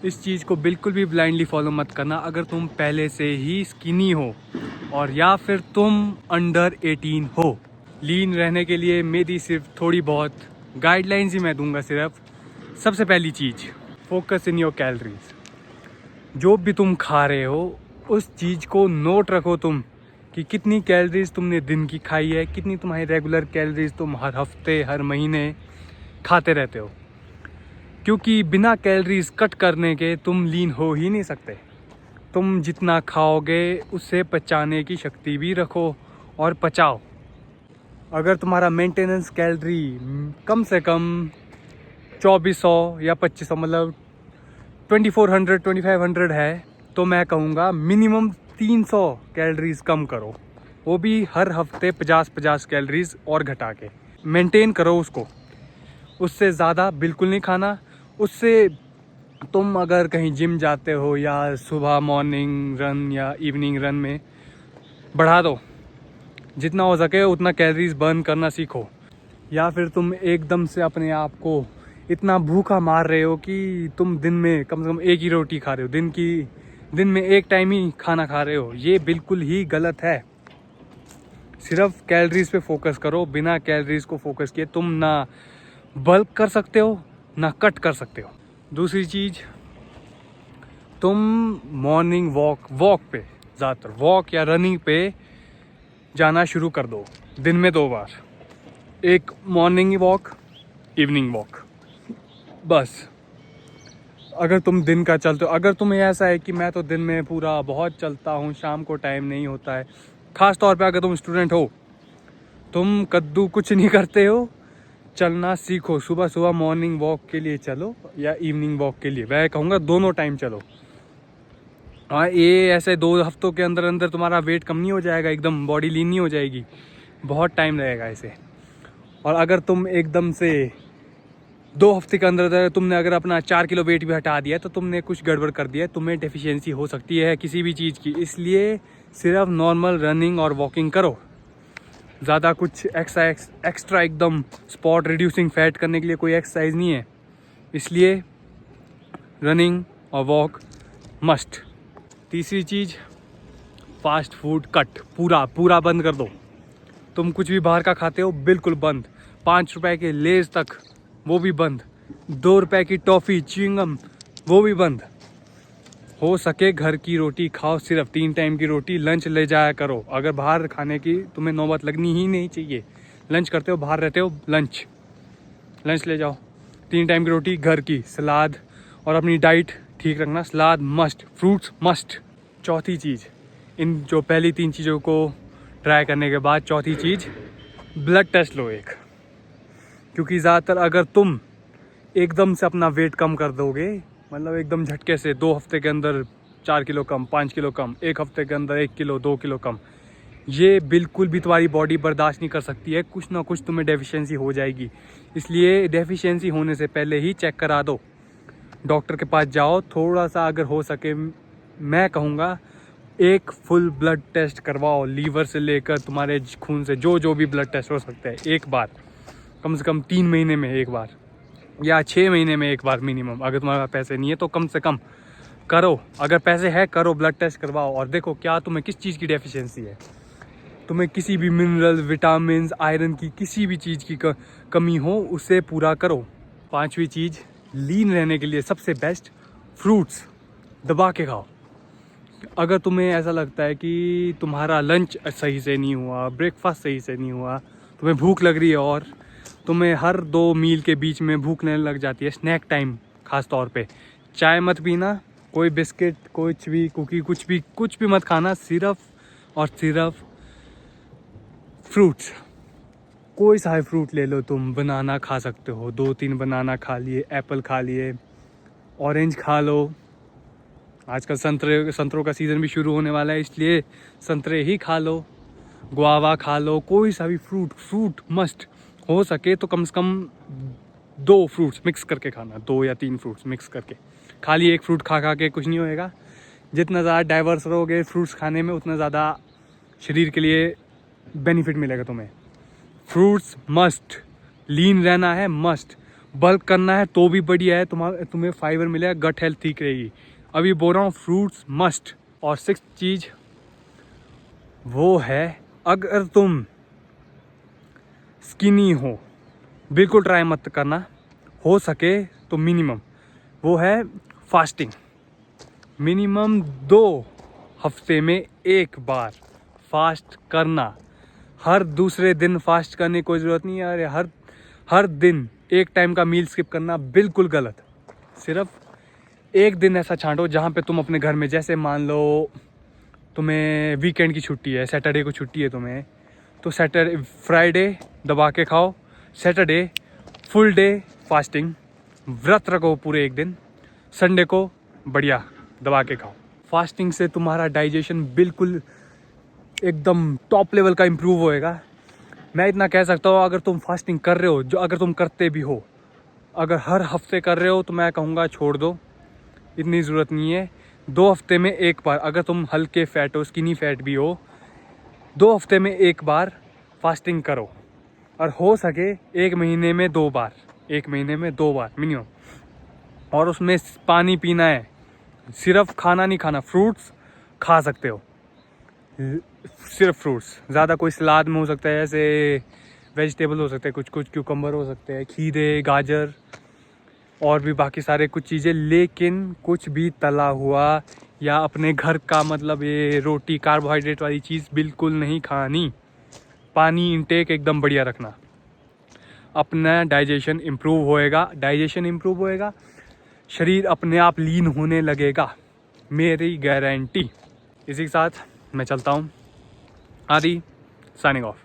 इस चीज़ को बिल्कुल भी ब्लाइंडली फॉलो मत करना अगर तुम पहले से ही स्किनी हो और या फिर तुम अंडर 18 हो। लीन रहने के लिए मेरी सिर्फ थोड़ी बहुत गाइडलाइंस ही मैं दूंगा। सिर्फ सबसे पहली चीज़, फोकस इन योर कैलोरीज। जो भी तुम खा रहे हो उस चीज़ को नोट रखो तुम कि कितनी कैलोरीज तुमने दिन की खाई है, कितनी तुम्हारी रेगुलर कैलोरीज तुम हर हफ्ते हर महीने खाते रहते हो। क्योंकि बिना कैलोरीज कट करने के तुम लीन हो ही नहीं सकते। तुम जितना खाओगे उससे पचाने की शक्ति भी रखो और पचाओ। अगर तुम्हारा मेंटेनेंस कैलोरी कम से कम 2400 या 2500 मतलब 2400 2500 है तो मैं कहूँगा मिनिमम 300 कैलोरीज कम करो। वो भी हर हफ्ते 50-50 कैलोरीज और घटा के मेंटेन करो उसको। उससे ज़्यादा बिल्कुल नहीं खाना। उससे तुम अगर कहीं जिम जाते हो या सुबह मॉर्निंग रन या इवनिंग रन में बढ़ा दो। जितना हो सके उतना कैलोरीज बर्न करना सीखो। या फिर तुम एकदम से अपने आप को इतना भूखा मार रहे हो कि तुम दिन में कम से कम एक ही रोटी खा रहे हो, दिन में एक टाइम ही खाना खा रहे हो। ये बिल्कुल ही गलत है। सिर्फ कैलोरीज पे फोकस करो। बिना कैलोरीज को फोकस किए तुम ना बल्क कर सकते हो ना कट कर सकते हो। दूसरी चीज़, तुम मॉर्निंग वॉक पे ज़्यादातर वॉक या रनिंग पे जाना शुरू कर दो। दिन में 2 बार, एक मॉर्निंग वॉक, इवनिंग वॉक। बस अगर तुम दिन का चलते हो, अगर तुम्हें ऐसा है कि मैं तो दिन में पूरा बहुत चलता हूँ, शाम को टाइम नहीं होता है, ख़ास तौर पे अगर तुम स्टूडेंट हो, तुम कद्दू कुछ नहीं करते हो, चलना सीखो। सुबह सुबह मॉर्निंग वॉक के लिए चलो या इवनिंग वॉक के लिए। मैं कहूँगा दोनों टाइम चलो। हाँ, ये ऐसे 2 हफ्तों के अंदर अंदर तुम्हारा वेट कम नहीं हो जाएगा, एकदम बॉडी लीन नहीं हो जाएगी, बहुत टाइम लगेगा इसे। और अगर तुम एकदम से 2 हफ्ते के अंदर तुमने अगर अपना 4 किलो वेट भी हटा दिया तो तुमने कुछ गड़बड़ कर दिया है, तुम्हें डेफिशिएंसी हो सकती है किसी भी चीज़ की। इसलिए सिर्फ नॉर्मल रनिंग और वॉकिंग करो। ज़्यादा कुछ एक्स्ट्रा एकदम स्पॉट रिड्यूसिंग फैट करने के लिए कोई एक्सरसाइज नहीं है। इसलिए रनिंग और वॉक मस्ट। तीसरी चीज़, फास्ट फूड कट पूरा बंद कर दो। तुम कुछ भी बाहर का खाते हो बिल्कुल बंद। 5 रुपए के लेज तक वो भी बंद। 2 रुपए की टॉफ़ी च्युइंगम वो भी बंद। हो सके घर की रोटी खाओ, सिर्फ 3 टाइम की रोटी। लंच ले जाया करो। अगर बाहर खाने की तुम्हें नौबत लगनी ही नहीं चाहिए, लंच करते हो बाहर रहते हो, लंच ले जाओ। 3 टाइम की रोटी घर की, सलाद और अपनी डाइट ठीक रखना। सलाद मस्ट, फ्रूट्स मस्ट। चौथी चीज़, इन जो पहली 3 चीज़ों को ट्राई करने के बाद चौथी चीज़, ब्लड टेस्ट लो एक। क्योंकि ज़्यादातर अगर तुम एकदम से अपना वेट कम कर दोगे, मतलब एकदम झटके से 2 हफ्ते के अंदर 4 किलो कम, 5 किलो कम, 1 हफ्ते के अंदर 1 किलो 2 किलो कम, ये बिल्कुल भी तुम्हारी बॉडी बर्दाश्त नहीं कर सकती है। कुछ ना कुछ तुम्हें डेफिशिएंसी हो जाएगी। इसलिए डेफिशिएंसी होने से पहले ही चेक करा दो, डॉक्टर के पास जाओ। थोड़ा सा अगर हो सके मैं कहूँगा एक फुल ब्लड टेस्ट करवाओ। लीवर से लेकर तुम्हारे खून से जो भी ब्लड टेस्ट हो सकते हैं, एक बार कम से कम 3 महीने में एक बार या 6 महीने में एक बार मिनिमम। अगर तुम्हारे पास पैसे नहीं है तो कम से कम करो। अगर पैसे है करो, ब्लड टेस्ट करवाओ और देखो क्या तुम्हें किस चीज़ की डेफिशिएंसी है। तुम्हें किसी भी मिनरल, विटामिन, आयरन की किसी भी चीज़ की कमी हो उसे पूरा करो। 5वीं चीज़, लीन रहने के लिए सबसे बेस्ट, फ्रूट्स दबा के खाओ। अगर तुम्हें ऐसा लगता है कि तुम्हारा लंच सही से नहीं हुआ, ब्रेकफास्ट सही से नहीं हुआ, तुम्हें भूख लग रही है और तुम्हें हर 2 मील के बीच में भूख लगने लग जाती है, स्नैक टाइम ख़ास तौर पे, चाय मत पीना, कोई बिस्किट, कुछ भी कुकी, कुछ भी मत खाना। सिर्फ और सिर्फ फ्रूट्स। कोई सा फ्रूट ले लो तुम। बनाना खा सकते हो, 2-3 बनाना खा लिए, एप्पल खा लिए, ऑरेंज खा लो। आजकल संतरों का सीज़न भी शुरू होने वाला है, इसलिए संतरे ही खा लो, गुआवा खा लो। कोई सा भी फ्रूट मस्ट। हो सके तो कम से कम 2 फ्रूट्स मिक्स करके खाना, 2 या 3 फ्रूट्स मिक्स करके। खाली एक फ्रूट खा के कुछ नहीं होएगा। जितना ज़्यादा डाइवर्स रहोगे फ्रूट्स खाने में, उतना ज़्यादा शरीर के लिए बेनिफिट मिलेगा तुम्हें। Fruits must. लीन रहना है मस्ट। बल्क करना है तो भी बढ़िया है, तुम्हें फाइबर मिलेगा, गट हेल्थ ठीक रहेगी। अभी बोल रहा हूँ फ्रूट्स मस्ट। और 6th चीज़ वो है, अगर तुम स्किनी हो, बिल्कुल ट्राई मत करना, हो सके तो मिनिमम वो है फास्टिंग। मिनिमम 2 हफ्ते में एक बार फास्ट करना। हर दूसरे दिन फास्ट करने की कोई ज़रूरत नहीं है। अरे हर दिन एक टाइम का मील स्किप करना बिल्कुल गलत। सिर्फ एक दिन ऐसा छांटो जहाँ पे तुम अपने घर में, जैसे मान लो तुम्हें वीकेंड की छुट्टी है, सैटरडे को छुट्टी है तुम्हें, तो फ्राइडे दबा के खाओ, सैटरडे फुल डे फास्टिंग, व्रत रखो पूरे एक दिन, संडे को बढ़िया दबा के खाओ। फास्टिंग से तुम्हारा डाइजेशन बिल्कुल एकदम टॉप लेवल का इम्प्रूव होएगा। मैं इतना कह सकता हूँ, अगर तुम फास्टिंग कर रहे हो, जो अगर तुम करते भी हो, अगर हर हफ्ते कर रहे हो तो मैं कहूँगा छोड़ दो, इतनी ज़रूरत नहीं है। 2 हफ्ते में एक बार, अगर तुम हल्के फैट हो, स्किनी फैट भी हो, 2 हफ्ते में एक बार फास्टिंग करो। और हो सके 1 महीने में 2 बार, 1 महीने में 2 बार मिनिमम। और उसमें पानी पीना है, सिर्फ खाना नहीं खाना। फ्रूट्स खा सकते हो, सिर्फ फ्रूट्स, ज़्यादा कोई सलाद में हो सकता है, ऐसे वेजिटेबल हो सकते हैं, कुछ क्यूकम्बर हो सकते हैं, खीरे, गाजर और भी बाकी सारे कुछ चीज़ें, लेकिन कुछ भी तला हुआ या अपने घर का मतलब ये रोटी कार्बोहाइड्रेट वाली चीज़ बिल्कुल नहीं खानी। पानी इंटेक एकदम बढ़िया रखना, अपना डाइजेशन इम्प्रूव होएगा, शरीर अपने आप लीन होने लगेगा, मेरी गारंटी। इसी के साथ मैं चलता हूँ। आदि साइनिंग ऑफ।